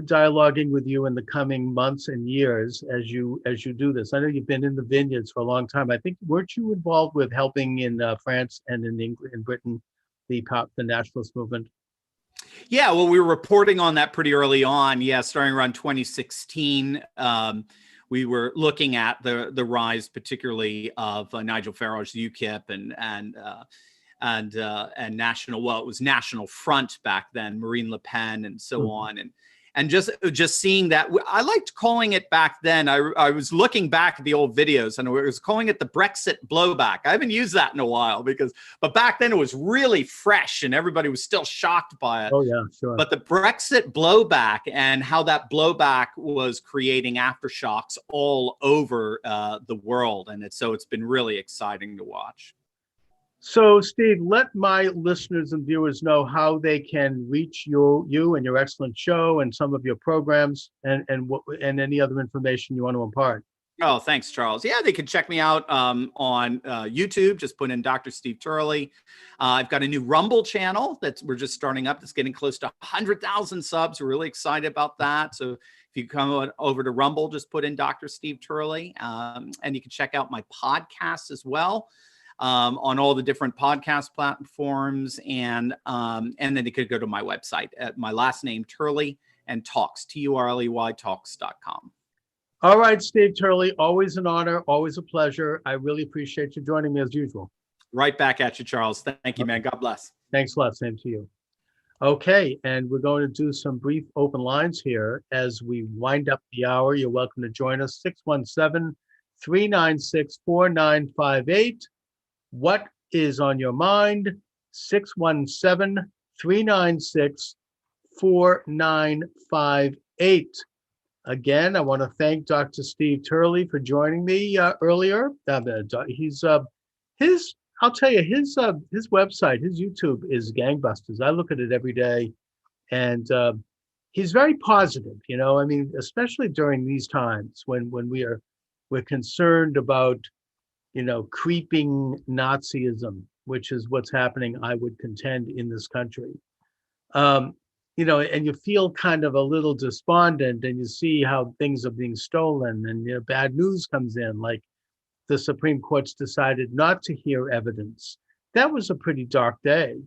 dialoguing with you in the coming months and years as you do this. I know you've been in the vineyards for a long time. I think, weren't you involved with helping in France and in England, in Britain, the nationalist movement? Yeah, well, we were reporting on that pretty early on. Yeah, starting around 2016, we were looking at the rise, particularly of Nigel Farage's UKIP and National. Well, it was National Front back then, Marine Le Pen, and so on, and just seeing that. I liked calling it back then. I was looking back at the old videos and I was calling it the Brexit blowback. I haven't used that in a while but back then it was really fresh and everybody was still shocked by it. Oh yeah, sure. But the Brexit blowback and how that blowback was creating aftershocks all over the world. And it's been really exciting to watch. So, Steve, let my listeners and viewers know how they can reach you and your excellent show and some of your programs and any other information you want to impart. Oh, thanks, Charles. Yeah, they can check me out on YouTube. Just put in Dr. Steve Turley. I've got a new Rumble channel that we're just starting up. That's getting close to 100,000 subs. We're really excited about that. So if you come over to Rumble, just put in Dr. Steve Turley. And you can check out my podcast as well. On all the different podcast platforms, and then you could go to my website at my last name, Turley, and Talks, TURLEY Talks.com. All right, Steve Turley, always an honor, always a pleasure. I really appreciate you joining me as usual. Right back at you, Charles. Thank you, man. God bless. Thanks a lot. Same to you. Okay, and we're going to do some brief open lines here as we wind up the hour. You're welcome to join us, 617-396-4958. What is on your mind? 617-396-4958. Again, I want to thank Dr. Steve Turley for joining me earlier. His, I'll tell you, his website, his YouTube is gangbusters. I look at it every day, and he's very positive. I mean, especially during these times when we're concerned about creeping Nazism, which is what's happening, I would contend, in this country. Um, and you feel kind of a little despondent, and you see how things are being stolen, and bad news comes in, like the Supreme Court's decided not to hear evidence. That was a pretty dark day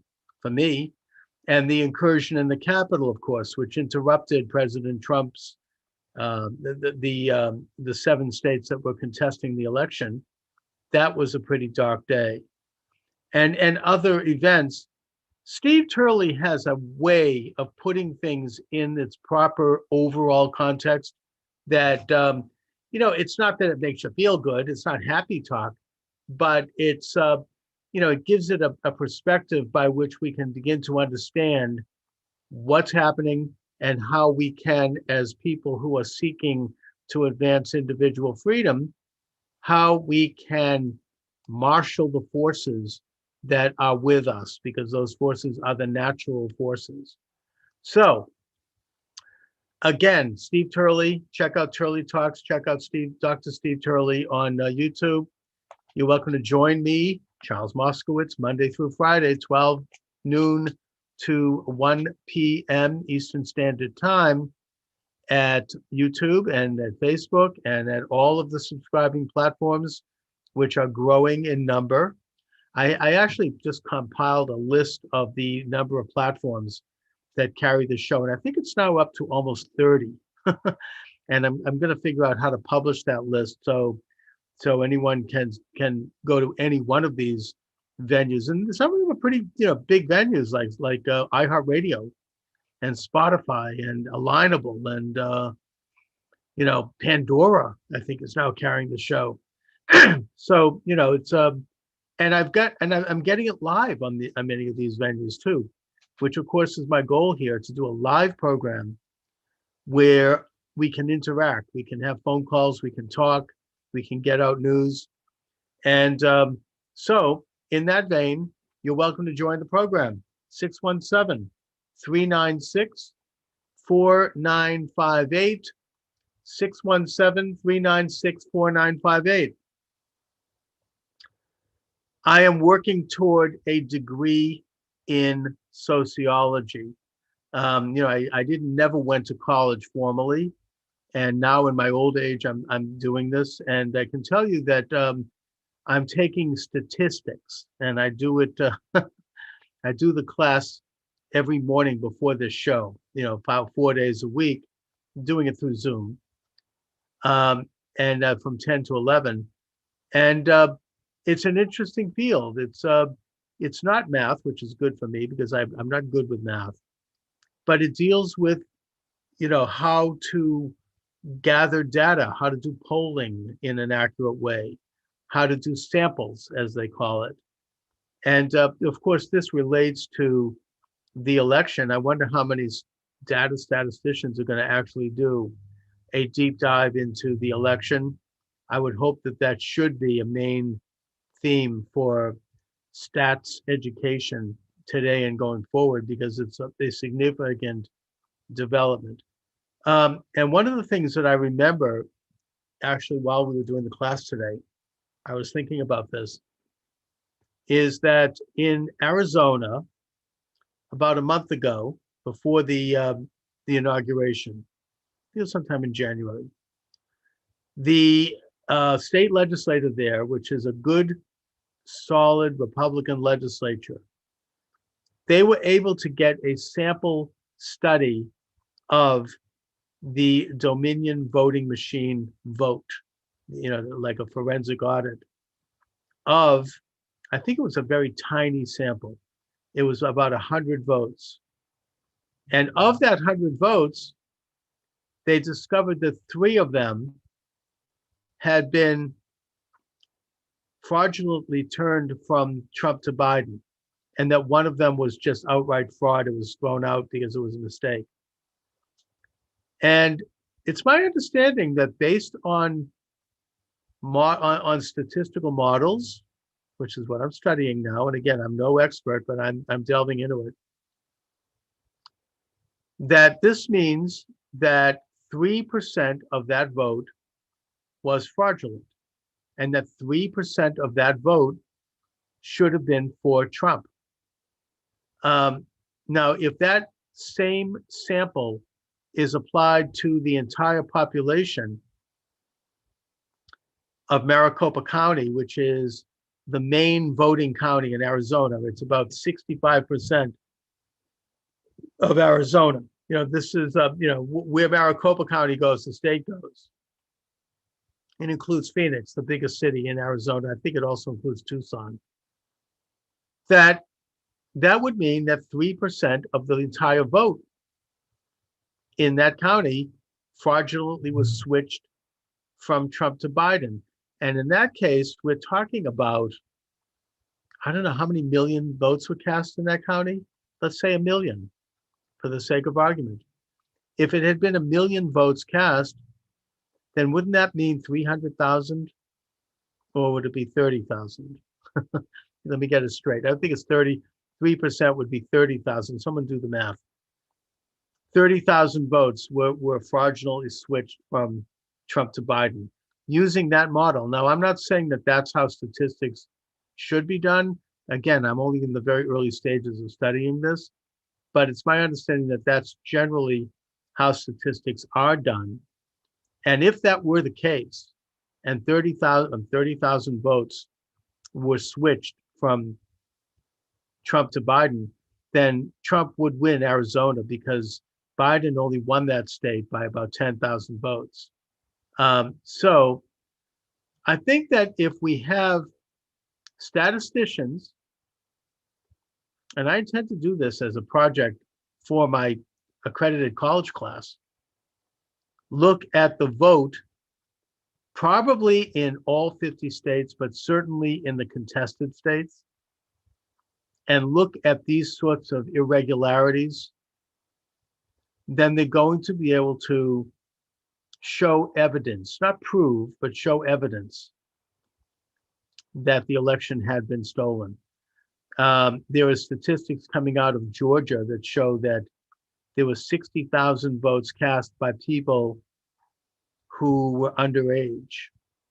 for me. And the incursion in the Capitol, of course, which interrupted President Trump's the 7 states that were contesting the election. That was a pretty dark day. And other events. Steve Turley has a way of putting things in its proper overall context that, it's not that it makes you feel good. It's not happy talk, but it gives it a perspective by which we can begin to understand what's happening and how we can, as people who are seeking to advance individual freedom, how we can marshal the forces that are with us, because those forces are the natural forces. So again, Steve Turley, check out Turley Talks, check out Dr. Steve Turley on YouTube. You're welcome to join me, Charles Moscowitz, Monday through Friday, 12 noon to 1 p.m. Eastern Standard Time at YouTube and at Facebook and at all of the subscribing platforms, which are growing in number. I actually just compiled a list of the number of platforms that carry the show, and I think it's now up to almost 30. And I'm going to figure out how to publish that list so anyone can go to any one of these venues, and some of them are pretty big venues like iHeartRadio and Spotify and Alignable and Pandora, I think, is now carrying the show. So it's and I'm getting it live on many of these venues too, which of course is my goal here, to do a live program where we can interact, we can have phone calls, we can talk, we can get out news. And so in that vein, you're welcome to join the program, 617-396-4958, 617-396-4958. I am working toward a degree in sociology. I never went to college formally, and now in my old age, I'm doing this, and I can tell you that I'm taking statistics, and I do it. I do the class every morning before this show. About 4 days a week, doing it through Zoom, and from 10 to 11, and it's an interesting field. It's not math, which is good for me because I'm not good with math, but it deals with how to gather data, how to do polling in an accurate way, how to do samples, as they call it. And of course, this relates to the election. I wonder how many data statisticians are going to actually do a deep dive into the election. I would hope that should be a main theme for stats education today and going forward, because it's a significant development. And one of the things that I remember, actually, while we were doing the class today, I was thinking about this, is that in Arizona, about a month ago, before the inauguration, I think sometime in January, the state legislature there, which is a good, solid Republican legislature, they were able to get a sample study of the Dominion voting machine vote, like a forensic audit of, I think it was a very tiny sample. It was about 100 votes. And of that 100 votes, they discovered that 3 of them had been fraudulently turned from Trump to Biden, and that one of them was just outright fraud. It was thrown out because it was a mistake. And it's my understanding that based on statistical models, which is what I'm studying now, and again, I'm no expert, but I'm delving into it, that this means that 3% of that vote was fraudulent, and that 3% of that vote should have been for Trump. Now, if that same sample is applied to the entire population of Maricopa County, which is the main voting county in Arizona, it's about 65% of Arizona. This is, where Maricopa County goes, the state goes. It includes Phoenix, the biggest city in Arizona. I think it also includes Tucson. That would mean that 3% of the entire vote in that county fraudulently was switched from Trump to Biden. And in that case, we're talking about, I don't know how many million votes were cast in that county. Let's say 1 million for the sake of argument. If it had been 1 million votes cast, then wouldn't that mean 300,000, or would it be 30,000? Let me get it straight. I think it's 33% would be 30,000. Someone do the math. 30,000 votes were fraudulently switched from Trump to Biden using that model. Now, I'm not saying that that's how statistics should be done. Again, I'm only in the very early stages of studying this, but it's my understanding that that's generally how statistics are done. And if that were the case, and 30,000 votes were switched from Trump to Biden, then Trump would win Arizona because Biden only won that state by about 10,000 votes. So I think that if we have statisticians, and I intend to do this as a project for my accredited college class, look at the vote, probably in all 50 states, but certainly in the contested states, and look at these sorts of irregularities, then they're going to be able to show evidence, not prove, but show evidence that the election had been stolen. There are statistics coming out of Georgia that show that there were 60,000 votes cast by people who were underage.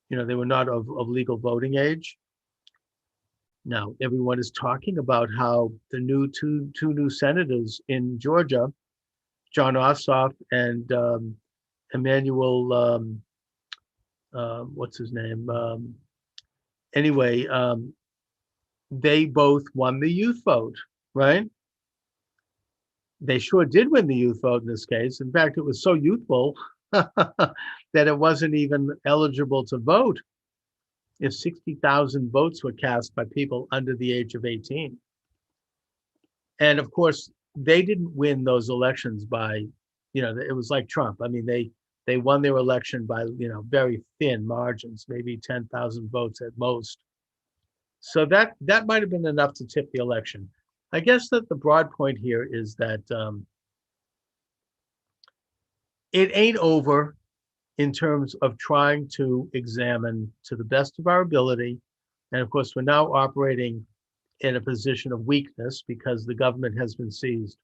They were not of legal voting age. Now, everyone is talking about how the two new senators in Georgia, John Ossoff and Emmanuel, what's his name? Anyway, they both won the youth vote, right? They sure did win the youth vote in this case. In fact, it was so youthful that it wasn't even eligible to vote if 60,000 votes were cast by people under the age of 18. And of course, they didn't win those elections by, it was like Trump. I mean, they won their election by, very thin margins, maybe 10,000 votes at most. So that might have been enough to tip the election. I guess that the broad point here is that it ain't over in terms of trying to examine to the best of our ability. And of course, we're now operating in a position of weakness because the government has been seized.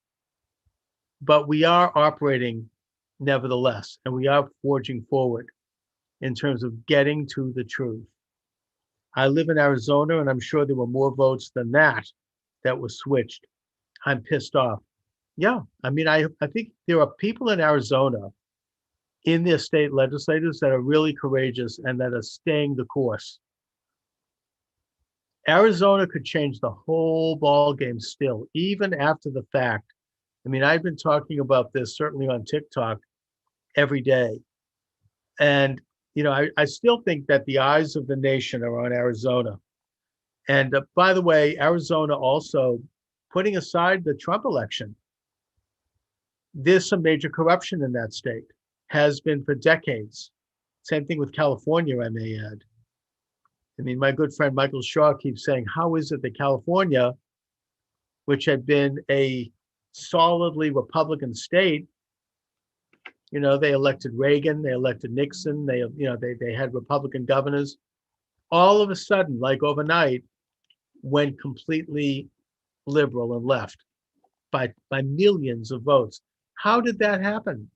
But we are operating nevertheless, and we are forging forward in terms of getting to the truth. I live in Arizona, and I'm sure there were more votes than that were switched. I'm pissed off. Yeah, I mean, I think there are people in Arizona, in their state legislators, that are really courageous and that are staying the course. Arizona could change the whole ball game still, even after the fact. I mean, I've been talking about this certainly on TikTok every day. And, I still think that the eyes of the nation are on Arizona. And by the way, Arizona also, putting aside the Trump election, There's some major corruption in that state, has been for decades. Same thing with California, I may add. I mean, my good friend Michael Shaw keeps saying, how is it that California, which had been a solidly Republican state, they elected Reagan, they elected Nixon, they had Republican governors, all of a sudden, like overnight, went completely liberal and left by millions of votes. How did that happen?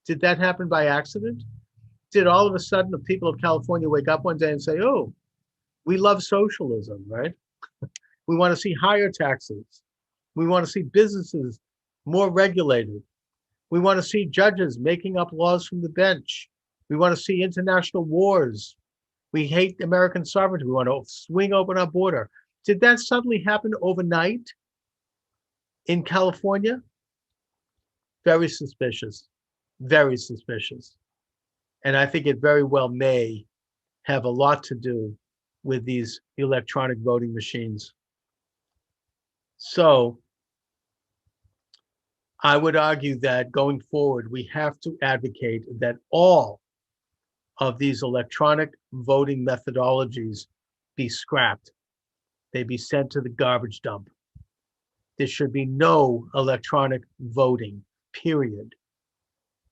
Did that happen by accident? Did all of a sudden the people of California wake up one day and say, oh, we love socialism, right? We want to see higher taxes. We want to see businesses more regulated. We want to see judges making up laws from the bench. We want to see international wars. We hate American sovereignty. We want to swing open our border. Did that suddenly happen overnight in California? Very suspicious, very suspicious. And I think it very well may have a lot to do with these electronic voting machines. So I would argue that going forward, we have to advocate that all of these electronic voting methodologies be scrapped. They be sent to the garbage dump. There should be no electronic voting, period.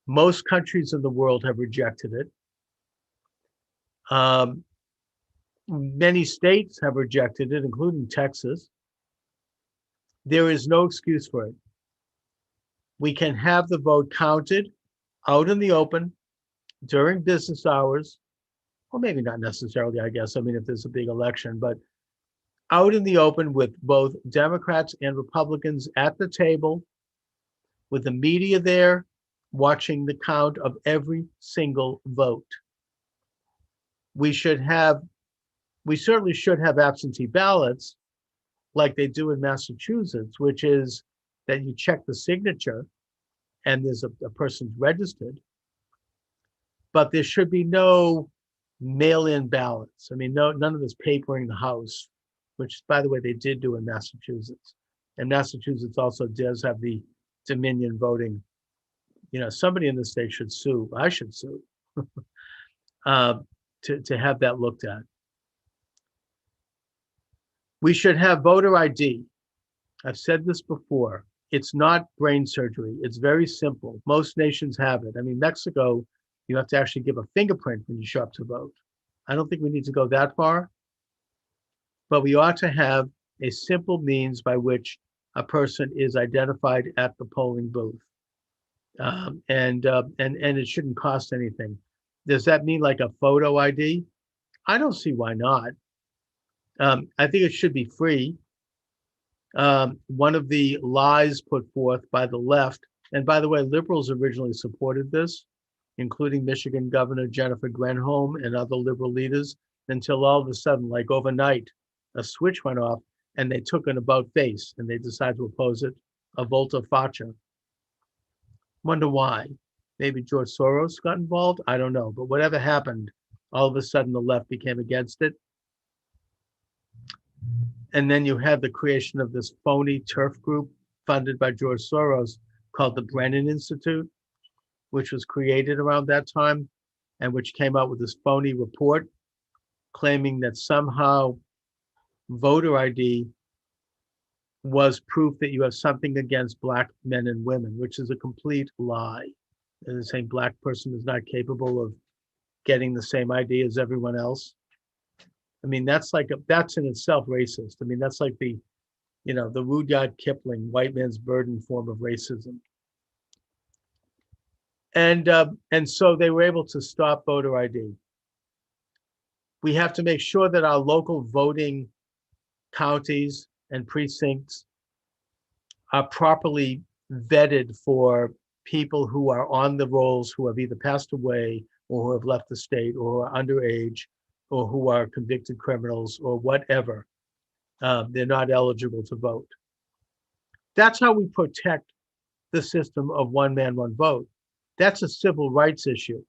Most countries in the world have rejected it. Many states have rejected it, including Texas. There is no excuse for it. We can have the vote counted out in the open during business hours, or maybe not necessarily, I guess. I mean, if there's a big election, but out in the open with both Democrats and Republicans at the table, with the media there watching the count of every single vote. We certainly should have absentee ballots like they do in Massachusetts, which is that you check the signature and there's a person's registered, but there should be no mail-in ballots. I mean, none of this papering the house, which, by the way, they did do in Massachusetts. And Massachusetts also does have the Dominion voting. Somebody in the state should sue. I should sue to have that looked at. We should have voter ID. I've said this before. It's not brain surgery. It's very simple. Most nations have it. I mean, Mexico, you have to actually give a fingerprint when you show up to vote. I don't think we need to go that far, but we ought to have a simple means by which a person is identified at the polling booth. And it shouldn't cost anything. Does that mean like a photo ID? I don't see why not. I think it should be free. One of the lies put forth by the left, and by the way, liberals originally supported this, including Michigan Governor Jennifer Granholm and other liberal leaders, until all of a sudden, like overnight, a switch went off and they took an about face and they decided to oppose it, a volte face. Wonder why? Maybe George Soros got involved? I don't know. But whatever happened, all of a sudden the left became against it. And then you have the creation of this phony turf group funded by George Soros called the Brennan Institute, which was created around that time and which came out with this phony report claiming that somehow voter ID was proof that you have something against Black men and women, which is a complete lie. And saying Black person is not capable of getting the same ID as everyone else. I mean, that's in itself racist. I mean, that's like the Rudyard Kipling, white man's burden form of racism. And so they were able to stop voter ID. We have to make sure that our local voting counties and precincts are properly vetted for people who are on the rolls, who have either passed away or who have left the state or who are underage or who are convicted criminals or whatever. They're not eligible to vote. That's how we protect the system of one man, one vote. That's a civil rights issue.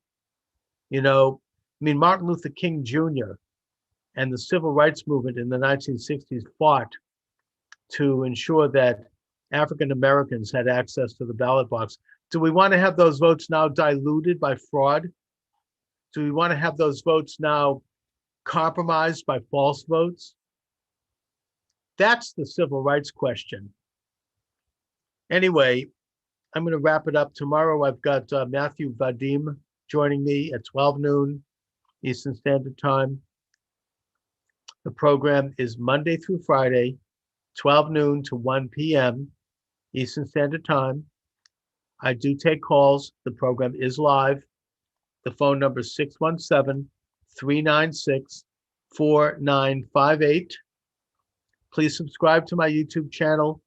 Martin Luther King Jr. and the civil rights movement in the 1960s fought to ensure that African Americans had access to the ballot box. Do we want to have those votes now diluted by fraud? Do we want to have those votes now compromised by false votes? That's the civil rights question. Anyway, I'm going to wrap it up. Tomorrow, I've got Matthew Vadim joining me at 12 noon Eastern Standard Time. The program is Monday through Friday, 12 noon to 1 p.m. Eastern Standard Time. I do take calls. The program is live. The phone number is 617-396-4958. Please subscribe to my YouTube channel.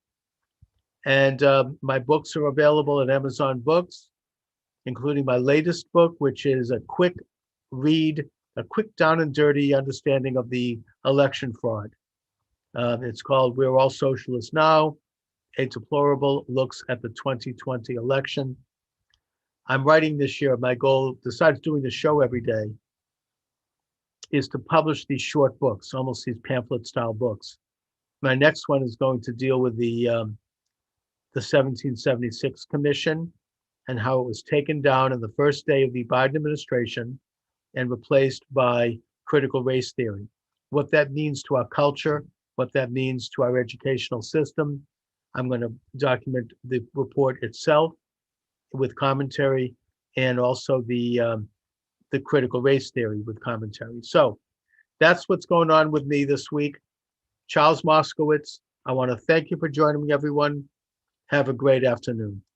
And my books are available at Amazon Books, including my latest book, which is a quick read, a quick down and dirty understanding of the election fraud. It's called We're All Socialists Now, A Deplorable Looks at the 2020 Election. I'm writing this year. My goal, besides doing the show every day, is to publish these short books, almost these pamphlet style books. My next one is going to deal with the 1776 Commission and how it was taken down in the first day of the Biden administration and replaced by critical race theory. What that means to our culture, what that means to our educational system. I'm going to document the report itself with commentary and also the critical race theory with commentary. So that's what's going on with me this week. Charles Moscowitz, I want to thank you for joining me, everyone. Have a great afternoon.